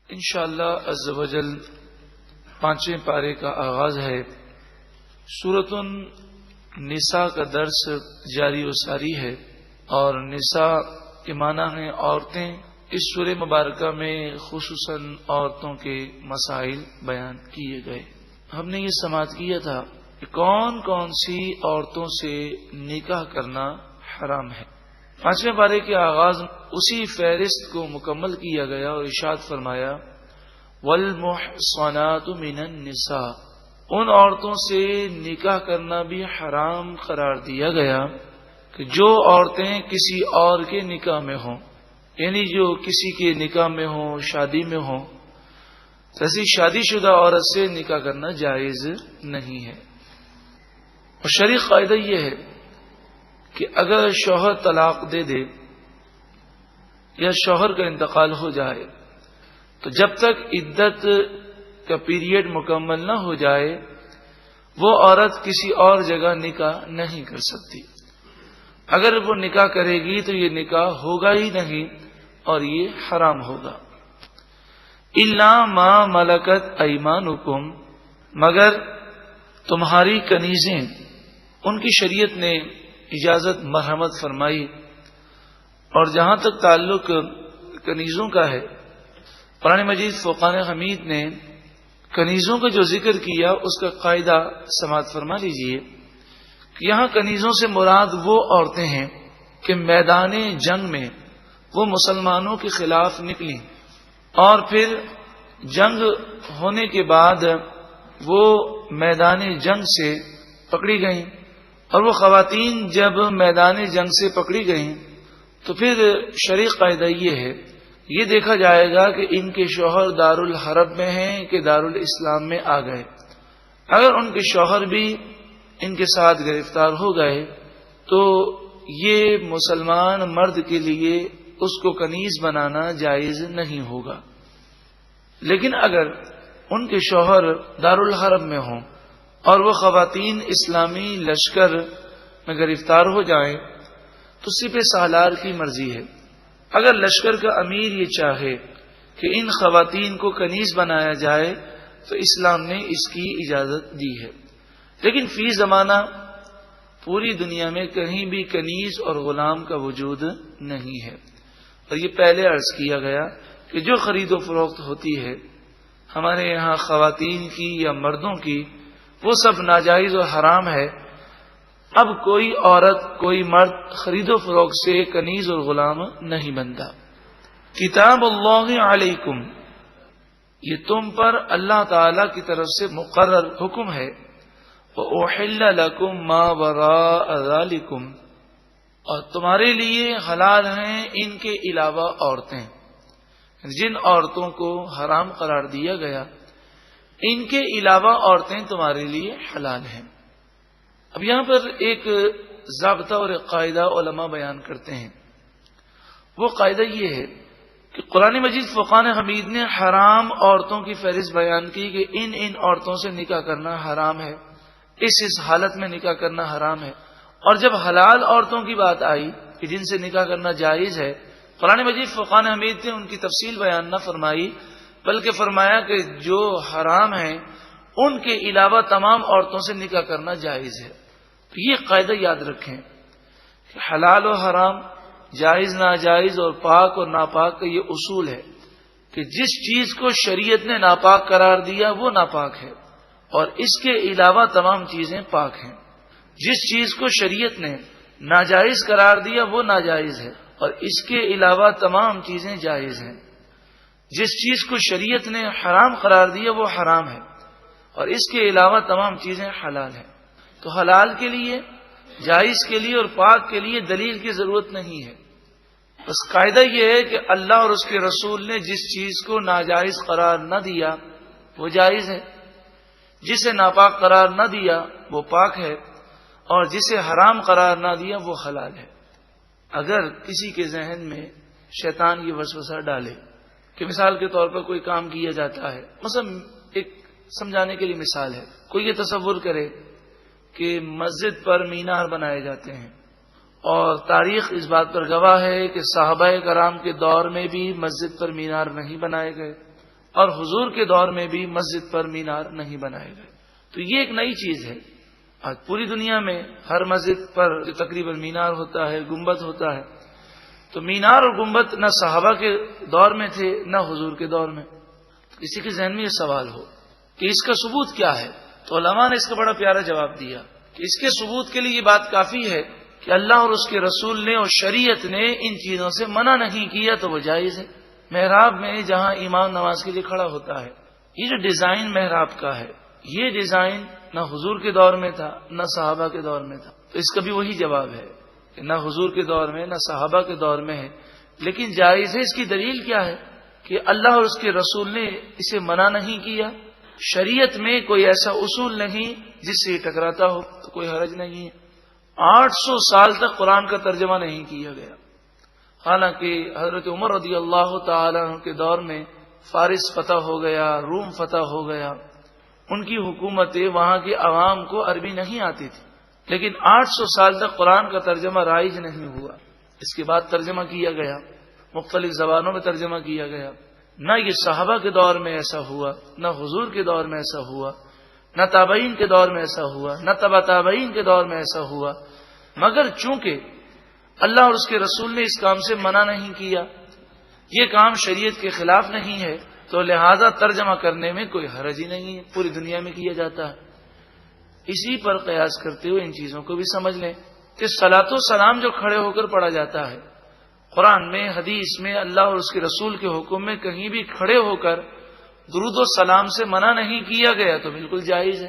انشاءاللہ عز و جل پانچویں پارے کا آغاز ہے۔ سورۃ النساء کا درس جاری و ساری ہے اور نساء کے معنی ہیں عورتیں۔ اس سورہ مبارکہ میں خصوصاً عورتوں کے مسائل بیان کیے گئے۔ ہم نے یہ سماعت کیا تھا کہ کون کون سی عورتوں سے نکاح کرنا حرام ہے۔ پانچویں پارے کے آغاز اسی فہرست کو مکمل کیا گیا اور ارشاد فرمایا والمحصنات من النساء، ان عورتوں سے نکاح کرنا بھی حرام قرار دیا گیا کہ جو عورتیں کسی اور کے نکاح میں ہوں، یعنی جو کسی کے نکاح میں ہوں، شادی میں ہوں، ایسی شادی شدہ عورت سے نکاح کرنا جائز نہیں ہے۔ اور شرعی قاعدہ یہ ہے کہ اگر شوہر طلاق دے دے یا شوہر کا انتقال ہو جائے تو جب تک عدت کا پیریڈ مکمل نہ ہو جائے وہ عورت کسی اور جگہ نکاح نہیں کر سکتی۔ اگر وہ نکاح کرے گی تو یہ نکاح ہوگا ہی نہیں اور یہ حرام ہوگا۔ الا ما ملکت ایمانکم، مگر تمہاری کنیزیں، ان کی شریعت نے اجازت مرحمت فرمائی۔ اور جہاں تک تعلق کنیزوں کا ہے، قرآن مجید فرقان حمید نے کنیزوں کا جو ذکر کیا اس کا قاعدہ سماعت فرما لیجئے کہ یہاں کنیزوں سے مراد وہ عورتیں ہیں کہ میدان جنگ میں وہ مسلمانوں کے خلاف نکلیں اور پھر جنگ ہونے کے بعد وہ میدان جنگ سے پکڑی گئیں، اور وہ خواتین جب میدان جنگ سے پکڑی گئیں تو پھر شرعی قاعدہ یہ ہے، یہ دیکھا جائے گا کہ ان کے شوہر دارالحرب میں ہیں کہ دارالاسلام میں آ گئے۔ اگر ان کے شوہر بھی ان کے ساتھ گرفتار ہو گئے تو یہ مسلمان مرد کے لیے اس کو کنیز بنانا جائز نہیں ہوگا۔ لیکن اگر ان کے شوہر دارالحرب میں ہوں اور وہ خواتین اسلامی لشکر میں گرفتار ہو جائیں تو سپہ سالار کی مرضی ہے۔ اگر لشکر کا امیر یہ چاہے کہ ان خواتین کو کنیز بنایا جائے تو اسلام نے اس کی اجازت دی ہے، لیکن فی زمانہ پوری دنیا میں کہیں بھی کنیز اور غلام کا وجود نہیں ہے۔ اور یہ پہلے عرض کیا گیا کہ جو خرید و فروخت ہوتی ہے ہمارے یہاں خواتین کی یا مردوں کی، وہ سب ناجائز اور حرام ہے۔ اب کوئی عورت کوئی مرد خرید و فروخت سے کنیز اور غلام نہیں بنتا۔ کتاب اللہ علیکم، یہ تم پر اللہ تعالی کی طرف سے مقرر حکم ہے۔ وَأُحِلَّ لَكُم مَّا وَرَاءَ ذَلِكُمْ، اور تمہارے لیے حلال ہیں ان کے علاوہ عورتیں، جن عورتوں کو حرام قرار دیا گیا ان کے علاوہ عورتیں تمہارے لیے حلال ہیں۔ اب یہاں پر ایک ضابطہ اور ایک قاعدہ علماء بیان کرتے ہیں۔ وہ قاعدہ یہ ہے کہ قرآن مجید فرقان حمید نے حرام عورتوں کی فہرست بیان کی کہ ان عورتوں سے نکاح کرنا حرام ہے، اس حالت میں نکاح کرنا حرام ہے۔ اور جب حلال عورتوں کی بات آئی کہ جن سے نکاح کرنا جائز ہے، قرآن مجید فرقان حمید نے ان کی تفصیل بیان نہ فرمائی بلکہ فرمایا کہ جو حرام ہیں ان کے علاوہ تمام عورتوں سے نکاح کرنا جائز ہے۔ تو یہ قاعدہ یاد رکھیں کہ حلال و حرام، جائز ناجائز اور پاک اور ناپاک کا یہ اصول ہے کہ جس چیز کو شریعت نے ناپاک قرار دیا وہ ناپاک ہے اور اس کے علاوہ تمام چیزیں پاک ہیں۔ جس چیز کو شریعت نے ناجائز قرار دیا وہ ناجائز ہے اور اس کے علاوہ تمام چیزیں جائز ہیں۔ جس چیز کو شریعت نے حرام قرار دیا وہ حرام ہے اور اس کے علاوہ تمام چیزیں حلال ہیں۔ تو حلال کے لیے، جائز کے لیے اور پاک کے لیے دلیل کی ضرورت نہیں ہے، بس قاعدہ یہ ہے کہ اللہ اور اس کے رسول نے جس چیز کو ناجائز قرار نہ دیا وہ جائز ہے، جسے ناپاک قرار نہ دیا وہ پاک ہے اور جسے حرام قرار نہ دیا وہ حلال ہے۔ اگر کسی کے ذہن میں شیطان یہ وسوسہ ڈالے کہ مثال کے طور پر کوئی کام کیا جاتا ہے، مثلا ایک سمجھانے کے لیے مثال ہے، کوئی یہ تصور کرے کہ مسجد پر مینار بنائے جاتے ہیں اور تاریخ اس بات پر گواہ ہے کہ صحابہ کرام کے دور میں بھی مسجد پر مینار نہیں بنائے گئے اور حضور کے دور میں بھی مسجد پر مینار نہیں بنائے گئے. تو یہ ایک نئی چیز ہے. آج پوری دنیا میں ہر مسجد پر جو تقریباً مینار ہوتا ہے، گنبد ہوتا ہے. تو مینار اور گنبد نہ صحابہ کے دور میں تھے نہ حضور کے دور میں. کسی کے ذہن میں یہ سوال ہو کہ اس کا ثبوت کیا ہے، تو علماء نے اس کا بڑا پیارا جواب دیا کہ اس کے ثبوت کے لیے یہ بات کافی ہے کہ اللہ اور اس کے رسول نے اور شریعت نے ان چیزوں سے منع نہیں کیا تو وہ جائز ہے. محراب میں جہاں امام نماز کے لیے کھڑا ہوتا ہے، یہ جو ڈیزائن محراب کا ہے، یہ ڈیزائن نہ حضور کے دور میں تھا نہ صحابہ کے دور میں تھا. تو اس کا بھی وہی جواب ہے کہ نہ حضور کے دور میں نہ صحابہ کے دور میں ہے، لیکن جائز ہے. اس کی دلیل کیا ہے کہ اللہ اور اس کے رسول نے اسے منع نہیں کیا. شریعت میں کوئی ایسا اصول نہیں جس سے یہ ٹکراتا ہو، تو کوئی حرج نہیں ہے. 800 سال تک قرآن کا ترجمہ نہیں کیا گیا، حالانکہ حضرت عمر رضی اللہ تعالی عنہ کے دور میں فارس فتح ہو گیا، روم فتح ہو گیا. ان کی حکومتیں وہاں کے عوام کو عربی نہیں آتی تھی، لیکن 800 سال تک قرآن کا ترجمہ رائج نہیں ہوا. اس کے بعد ترجمہ کیا گیا، مختلف زبانوں میں ترجمہ کیا گیا. نہ یہ صحابہ کے دور میں ایسا ہوا، نہ حضور کے دور میں ایسا ہوا، نہ تابعین کے دور میں ایسا ہوا، نہ تبع تابعین کے دور میں ایسا ہوا. مگر چونکہ اللہ اور اس کے رسول نے اس کام سے منع نہیں کیا، یہ کام شریعت کے خلاف نہیں ہے، تو لہذا ترجمہ کرنے میں کوئی حرج ہی نہیں ہے. پوری دنیا میں کیا جاتا ہے. اسی پر قیاس کرتے ہوئے ان چیزوں کو بھی سمجھ لیں کہ صلاۃ و سلام جو کھڑے ہو کر پڑھا جاتا ہے، قرآن میں حدیث میں اللہ اور اس کے رسول کے حکم میں کہیں بھی کھڑے ہو کر درود و سلام سے منع نہیں کیا گیا تو بالکل جائز ہے.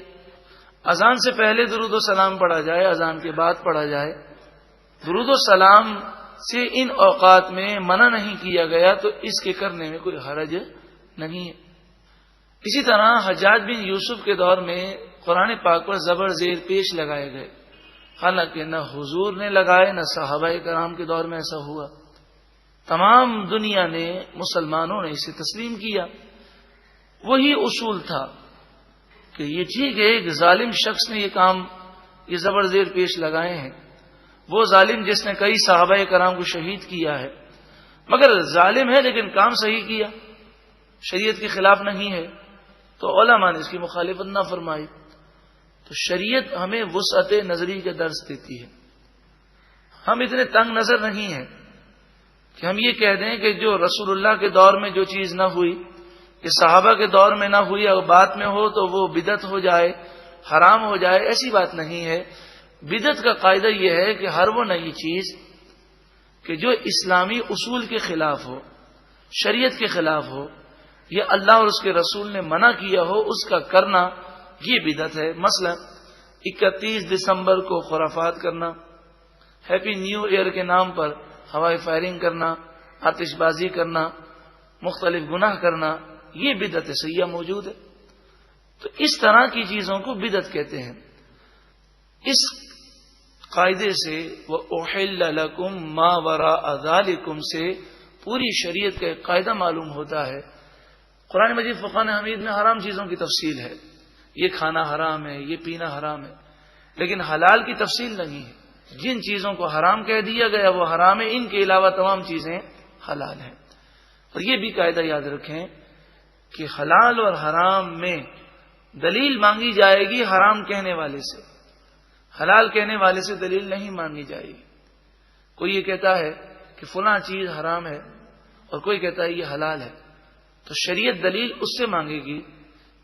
اذان سے پہلے درود و سلام پڑھا جائے، اذان کے بعد پڑھا جائے. درود و سلام سے ان اوقات میں منع نہیں کیا گیا تو اس کے کرنے میں کوئی حرج نہیں ہے. اسی طرح حجاج بن یوسف کے دور میں قرآن پاک پر زبر زیر پیش لگائے گئے، حالانکہ نہ حضور نے لگائے نہ صحابہ کرام کے دور میں ایسا ہوا. تمام دنیا نے، مسلمانوں نے اسے تسلیم کیا. وہی اصول تھا کہ یہ ٹھیک ہے ایک ظالم شخص نے یہ کام، یہ زبر زیر پیش لگائے ہیں، وہ ظالم جس نے کئی صحابہ کرام کو شہید کیا ہے، مگر ظالم ہے لیکن کام صحیح کیا، شریعت کے خلاف نہیں ہے، تو علماء نے اس کی مخالفت نہ فرمائی. تو شریعت ہمیں وسعت نظری کا درس دیتی ہے. ہم اتنے تنگ نظر نہیں ہیں کہ ہم یہ کہہ دیں کہ جو رسول اللہ کے دور میں جو چیز نہ ہوئی، کہ صحابہ کے دور میں نہ ہوئی، اگر بعد میں ہو تو وہ بدعت ہو جائے، حرام ہو جائے. ایسی بات نہیں ہے. بدعت کا قاعدہ یہ ہے کہ ہر وہ نئی چیز کہ جو اسلامی اصول کے خلاف ہو، شریعت کے خلاف ہو، یہ اللہ اور اس کے رسول نے منع کیا ہو، اس کا کرنا یہ بدعت ہے. مثلا 31 دسمبر کو خرافات کرنا، ہیپی نیو ایئر کے نام پر ہوائی فائرنگ کرنا، آتش بازی کرنا، مختلف گناہ کرنا، یہ بدعت سیاح موجود ہے. تو اس طرح کی چیزوں کو بدعت کہتے ہیں. اس قاعدے سے وَأُحِلَّ لَكُم مَّا وَرَاءَ ذَلِكُم سے پوری شریعت کا ایک قاعدہ معلوم ہوتا ہے. قرآن مجید فرقان حمید میں حرام چیزوں کی تفصیل ہے، یہ کھانا حرام ہے، یہ پینا حرام ہے، لیکن حلال کی تفصیل نہیں ہے. جن چیزوں کو حرام کہہ دیا گیا وہ حرام ہے، ان کے علاوہ تمام چیزیں حلال ہیں. اور یہ بھی قاعدہ یاد رکھیں کہ حلال اور حرام میں دلیل مانگی جائے گی حرام کہنے والے سے، حلال کہنے والے سے دلیل نہیں مانگی جائے گی. کوئی یہ کہتا ہے کہ فلاں چیز حرام ہے اور کوئی کہتا ہے یہ حلال ہے، تو شریعت دلیل اس سے مانگے گی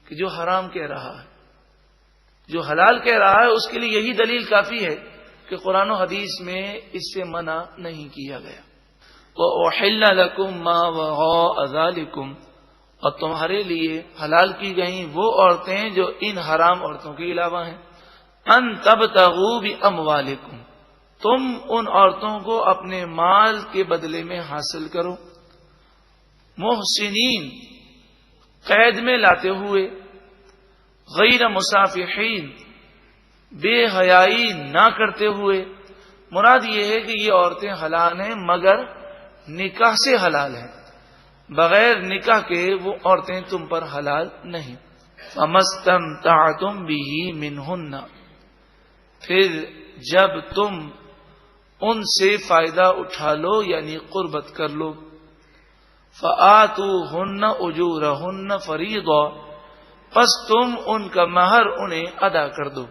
کہ جو حرام کہہ رہا ہے. جو حلال کہہ رہا ہے اس کے لیے یہی دلیل کافی ہے کہ قرآن و حدیث میں اس سے منع نہیں کیا گیا. وَأُحِلَّ لَكُم مَّا وَرَاءَ ذَلِكُم، اور تمہارے لیے حلال کی گئیں وہ عورتیں جو ان حرام عورتوں کے علاوہ ہیں. ان تبتغوا باموالکم، تم ان عورتوں کو اپنے مال کے بدلے میں حاصل کرو. محسنین، قید میں لاتے ہوئے، غیر مسافحین، بے حیائی نہ کرتے ہوئے. مراد یہ ہے کہ یہ عورتیں حلال ہیں مگر نکاح سے حلال ہیں، بغیر نکاح کے وہ عورتیں تم پر حلال نہیں. فَمَسْتَمْتَعْتُمْ بِهِ مِنْهُنَّ، پھر جب تم ان سے فائدہ اٹھا لو یعنی قربت کر لو. فآتوہن اجورہن فریضہ، پس تم ان کا مہر انہیں ادا کر دو۔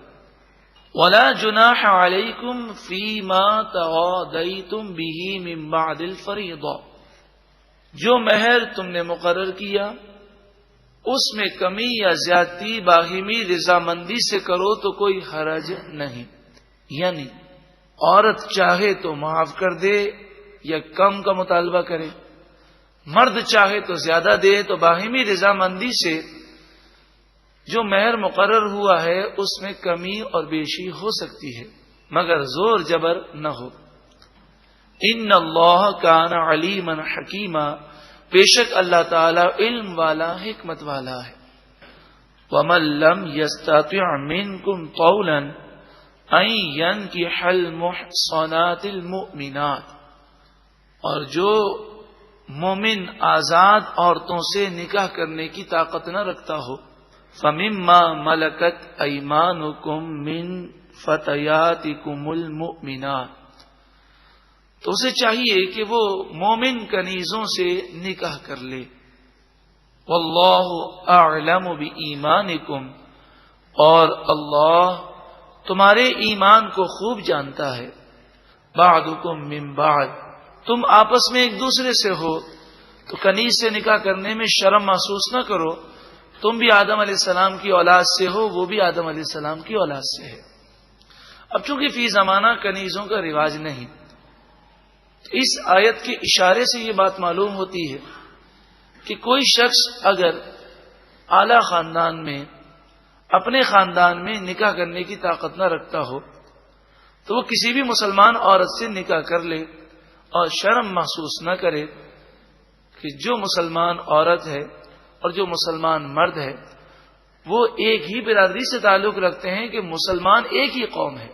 ولا جناح علیکم فیما تغاضیتم بہ من بعد الفریضہ، جو مہر تم نے مقرر کیا اس میں کمی یا زیادتی باہمی رضامندی سے کرو تو کوئی حرج نہیں، یعنی عورت چاہے تو معاف کر دے یا کم کا مطالبہ کرے، مرد چاہے تو زیادہ دے، تو باہمی رضامندی سے جو مہر مقرر ہوا ہے اس میں کمی اور بیشی ہو سکتی ہے، مگر زور جبر نہ ہو۔ ان اللہ کان علیما حکیما، بے شک اللہ تعالی علم والا حکمت والا ہے۔ ومن لم یستطع منکم طولا ان ینکح المحصنات المؤمنات، اور جو مومن آزاد عورتوں سے نکاح کرنے کی طاقت نہ رکھتا ہو، فمما ملکت ایمانکم من فتیاتکم المؤمنات، تو اسے چاہیے کہ وہ مومن کنیزوں سے نکاح کر لے۔ واللہ اعلم بایمانکم، اور اللہ تمہارے ایمان کو خوب جانتا ہے۔ بعضکم من بعض، تم آپس میں ایک دوسرے سے ہو تو کنیز سے نکاح کرنے میں شرم محسوس نہ کرو، تم بھی آدم علیہ السلام کی اولاد سے ہو، وہ بھی آدم علیہ السلام کی اولاد سے ہے۔ اب چونکہ فی زمانہ کنیزوں کا رواج نہیں، تو اس آیت کے اشارے سے یہ بات معلوم ہوتی ہے کہ کوئی شخص اگر اعلی خاندان میں اپنے خاندان میں نکاح کرنے کی طاقت نہ رکھتا ہو تو وہ کسی بھی مسلمان عورت سے نکاح کر لے اور شرم محسوس نہ کرے کہ جو مسلمان عورت ہے اور جو مسلمان مرد ہے وہ ایک ہی برادری سے تعلق رکھتے ہیں، کہ مسلمان ایک ہی قوم ہے۔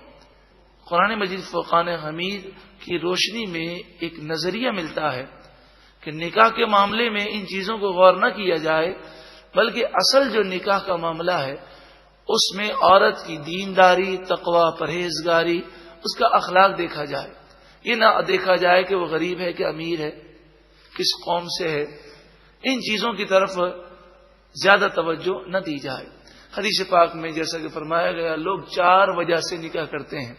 قرآن مجید فرقان حمید کی روشنی میں ایک نظریہ ملتا ہے کہ نکاح کے معاملے میں ان چیزوں کو غور نہ کیا جائے، بلکہ اصل جو نکاح کا معاملہ ہے اس میں عورت کی دینداری، تقوی، پرہیزگاری، اس کا اخلاق دیکھا جائے، یہ نہ دیکھا جائے کہ وہ غریب ہے کہ امیر ہے، کس قوم سے ہے، ان چیزوں کی طرف زیادہ توجہ نہ دی جائے۔ حدیث پاک میں جیسا کہ فرمایا گیا، لوگ 4 وجہ سے نکاح کرتے ہیں،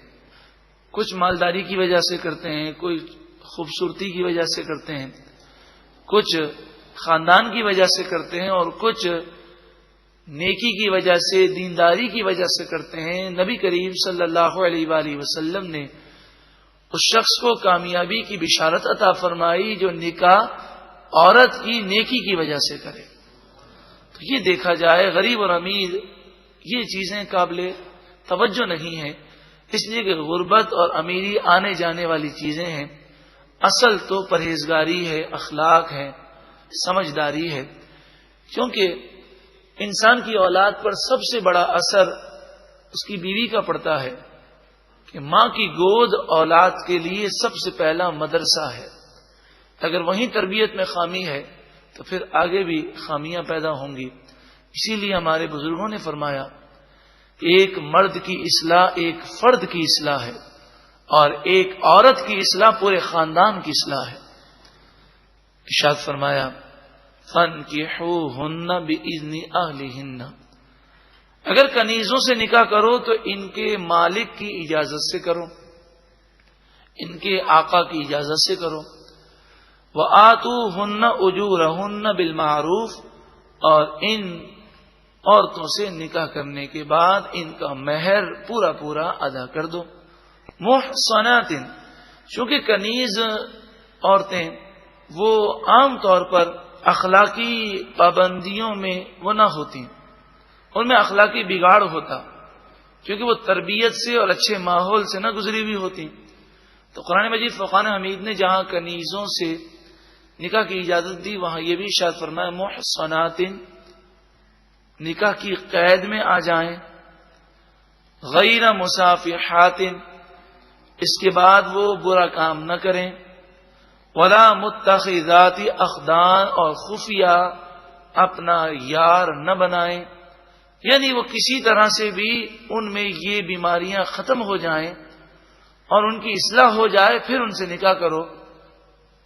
کچھ مالداری کی وجہ سے کرتے ہیں، کوئی خوبصورتی کی وجہ سے کرتے ہیں، کچھ خاندان کی وجہ سے کرتے ہیں، اور کچھ نیکی کی وجہ سے، دینداری کی وجہ سے کرتے ہیں۔ نبی کریم صلی اللہ علیہ وآلہ وسلم نے اس شخص کو کامیابی کی بشارت عطا فرمائی جو نکاح عورت کی نیکی کی وجہ سے کرے۔ تو یہ دیکھا جائے غریب اور امیر یہ چیزیں قابل توجہ نہیں ہیں، اس لیے کہ غربت اور امیری آنے جانے والی چیزیں ہیں، اصل تو پرہیزگاری ہے، اخلاق ہے، سمجھداری ہے، کیونکہ انسان کی اولاد پر سب سے بڑا اثر اس کی بیوی کا پڑتا ہے، کہ ماں کی گود اولاد کے لیے سب سے پہلا مدرسہ ہے۔ اگر وہیں تربیت میں خامی ہے تو پھر آگے بھی خامیاں پیدا ہوں گی۔ اسی لیے ہمارے بزرگوں نے فرمایا کہ ایک مرد کی اصلاح ایک فرد کی اصلاح ہے، اور ایک عورت کی اصلاح پورے خاندان کی اصلاح ہے۔ ارشاد فرمایا فَانْكِحُوهُنَّ بِإِذْنِ أَهْلِهِنَّ، اگر کنیزوں سے نکاح کرو تو ان کے مالک کی اجازت سے کرو، ان کے آقا کی اجازت سے کرو۔ وَآتُوهُنَّ أُجُورَهُنَّ بِالْمَعْرُوفِ، اور ان عورتوں سے نکاح کرنے کے بعد ان کا مہر پورا پورا ادا کر دو۔ محصنات، چونکہ کنیز عورتیں وہ عام طور پر اخلاقی پابندیوں میں وہ نہ ہوتی، ان میں اخلاقی بگاڑ ہوتا، کیونکہ وہ تربیت سے اور اچھے ماحول سے نہ گزری ہوئی ہوتی۔ تو قرآن مجید فرقان حمید نے جہاں کنیزوں سے نکاح کی اجازت دی وہاں یہ بھی ارشاد فرمایا محصنات، نکاح کی قید میں آ جائیں، غیر مصافحات، اس کے بعد وہ برا کام نہ کریں، ولا متخذات اخدان، اور خفیہ اپنا یار نہ بنائیں، یعنی وہ کسی طرح سے بھی ان میں یہ بیماریاں ختم ہو جائیں اور ان کی اصلاح ہو جائے پھر ان سے نکاح کرو۔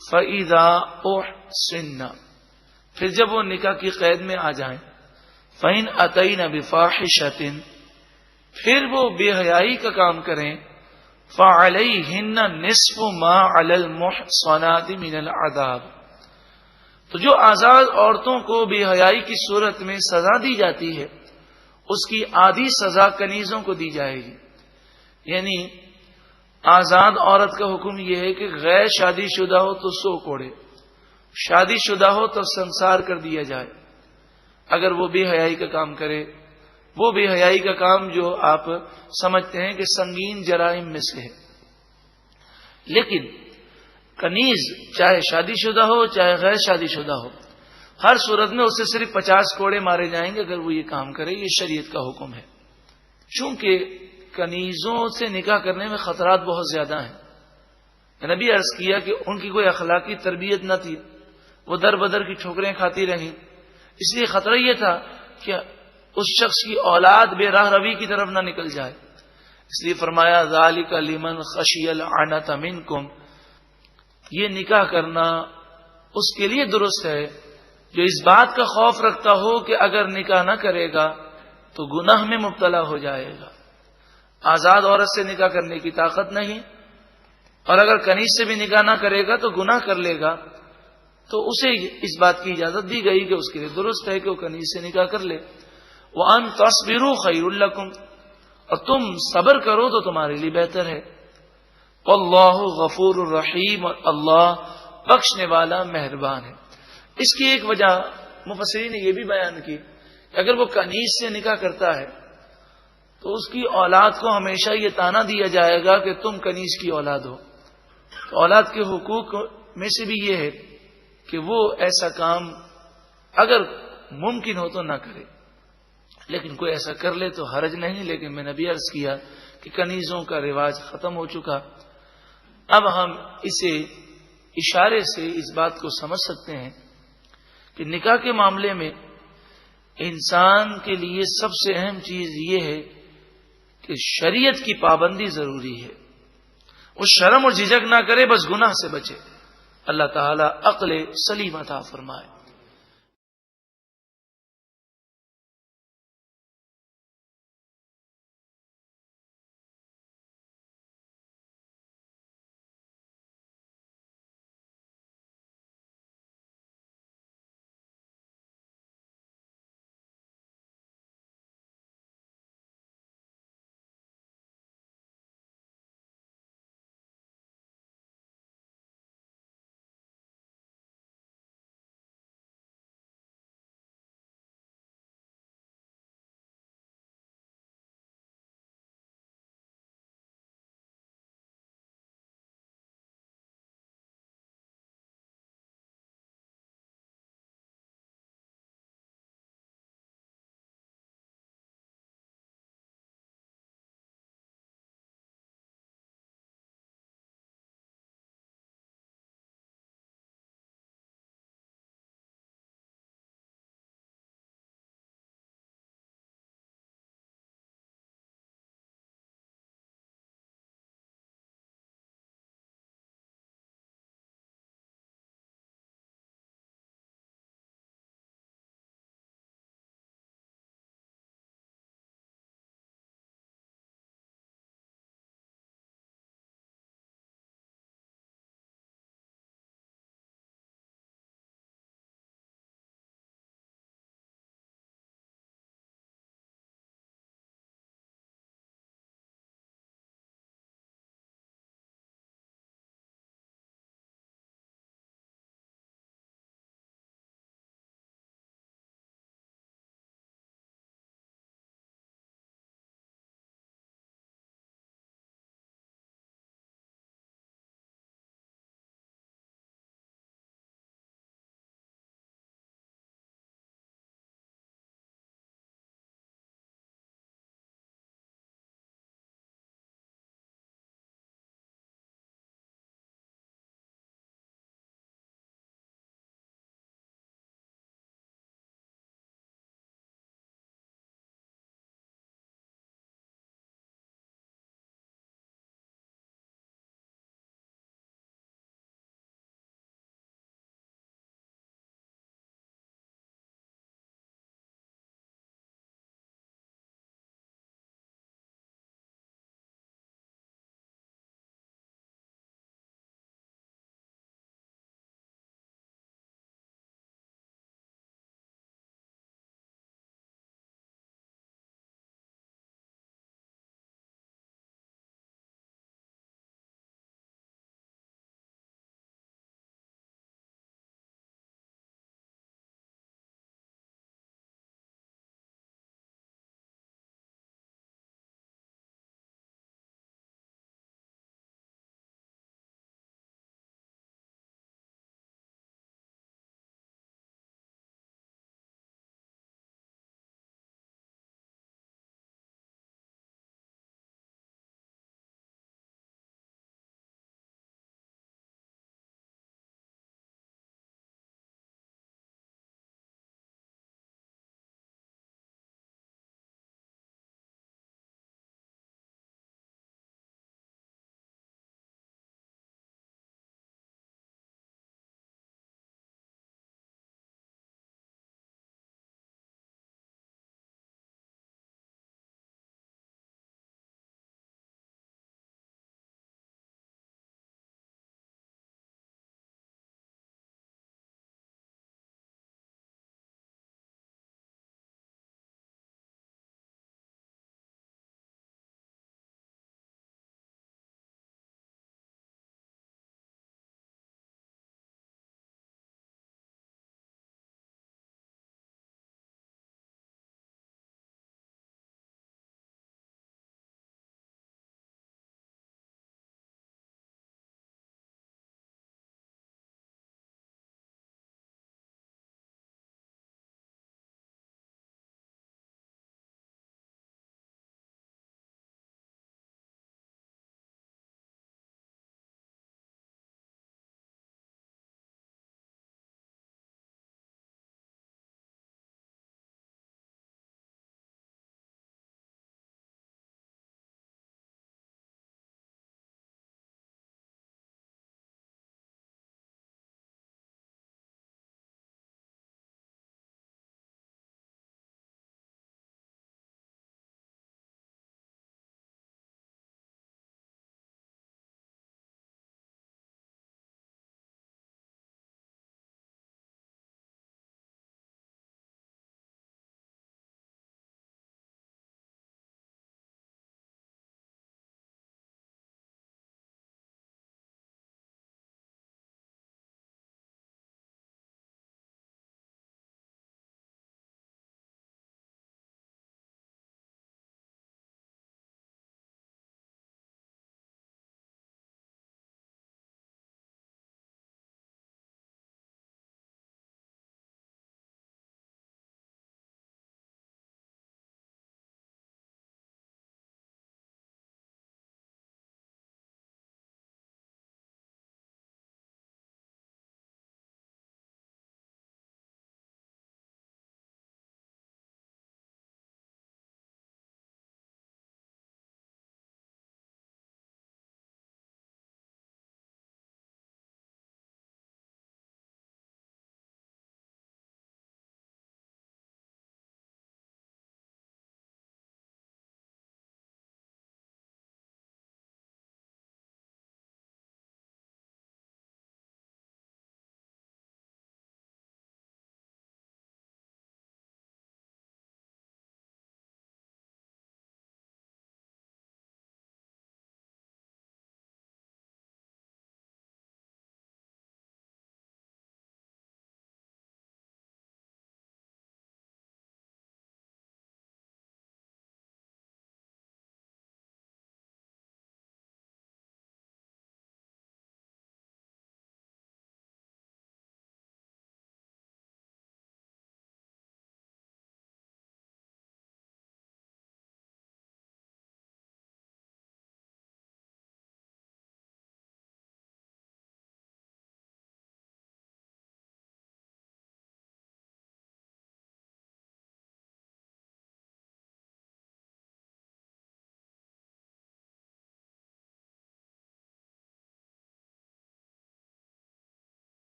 فَإِذَا أُحْصِنَّ، پھر جب وہ نکاح کی قید میں آ جائیں، فَإِنْ أَتَيْنَ بِفَاحِشَةٍ، پھر وہ بے حیائی کا کام کریں، فَعَلَيْهِنَّ نِصْفُ مَا عَلَى الْمُحْصَنَاتِ مِنَ الْعَذَابِ، تو جو آزاد عورتوں کو بے حیائی کی صورت میں سزا دی جاتی ہے اس کی آدھی سزا کنیزوں کو دی جائے گی۔ یعنی آزاد عورت کا حکم یہ ہے کہ غیر شادی شدہ ہو تو 100 کوڑے، شادی شدہ ہو تو سنسار کر دیا جائے اگر وہ بے حیائی کا کام کرے، وہ بے حیائی کا کام جو آپ سمجھتے ہیں کہ سنگین جرائم میں سے ہے۔ لیکن کنیز چاہے شادی شدہ ہو چاہے غیر شادی شدہ ہو، ہر صورت میں اسے صرف 50 کوڑے مارے جائیں گے اگر وہ یہ کام کرے، یہ شریعت کا حکم ہے۔ چونکہ کنیزوں سے نکاح کرنے میں خطرات بہت زیادہ ہیں، نبی عرض کیا کہ ان کی کوئی اخلاقی تربیت نہ تھی، وہ در بدر کی ٹھوکریں کھاتی رہیں، اس لیے خطرہ یہ تھا کہ اس شخص کی اولاد بے راہ روی کی طرف نہ نکل جائے، اس لیے فرمایا ذالک لمن خشی العنت منکم، یہ نکاح کرنا اس کے لیے درست ہے جو اس بات کا خوف رکھتا ہو کہ اگر نکاح نہ کرے گا تو گناہ میں مبتلا ہو جائے گا۔ آزاد عورت سے نکاح کرنے کی طاقت نہیں، اور اگر کنیز سے بھی نکاح نہ کرے گا تو گناہ کر لے گا، تو اسے اس بات کی اجازت دی گئی کہ اس کے لیے درست ہے کہ وہ کنیز سے نکاح کر لے۔ وَأَن تَصْبِرُوا خَيْرٌ لَكُمْ، اور تم صبر کرو تو تمہارے لیے بہتر ہے۔ وَاللَّهُ غَفُورٌ رَحِيمٌ، اور اللہ بخشنے والا مہربان ہے۔ اس کی ایک وجہ مفسرین نے یہ بھی بیان کی کہ اگر وہ کنیز سے نکاح کرتا ہے تو اس کی اولاد کو ہمیشہ یہ طعنہ دیا جائے گا کہ تم کنیز کی اولاد ہو، تو اولاد کے حقوق میں سے بھی یہ ہے کہ وہ ایسا کام اگر ممکن ہو تو نہ کرے، لیکن کوئی ایسا کر لے تو حرج نہیں۔ لیکن میں نے بھی عرض کیا کہ کنیزوں کا رواج ختم ہو چکا، اب ہم اسے اشارے سے اس بات کو سمجھ سکتے ہیں کہ نکاح کے معاملے میں انسان کے لیے سب سے اہم چیز یہ ہے کہ شریعت کی پابندی ضروری ہے، وہ شرم اور جھجک نہ کرے، بس گناہ سے بچے۔ اللہ تعالیٰ عقل سلیم عطا فرمائے۔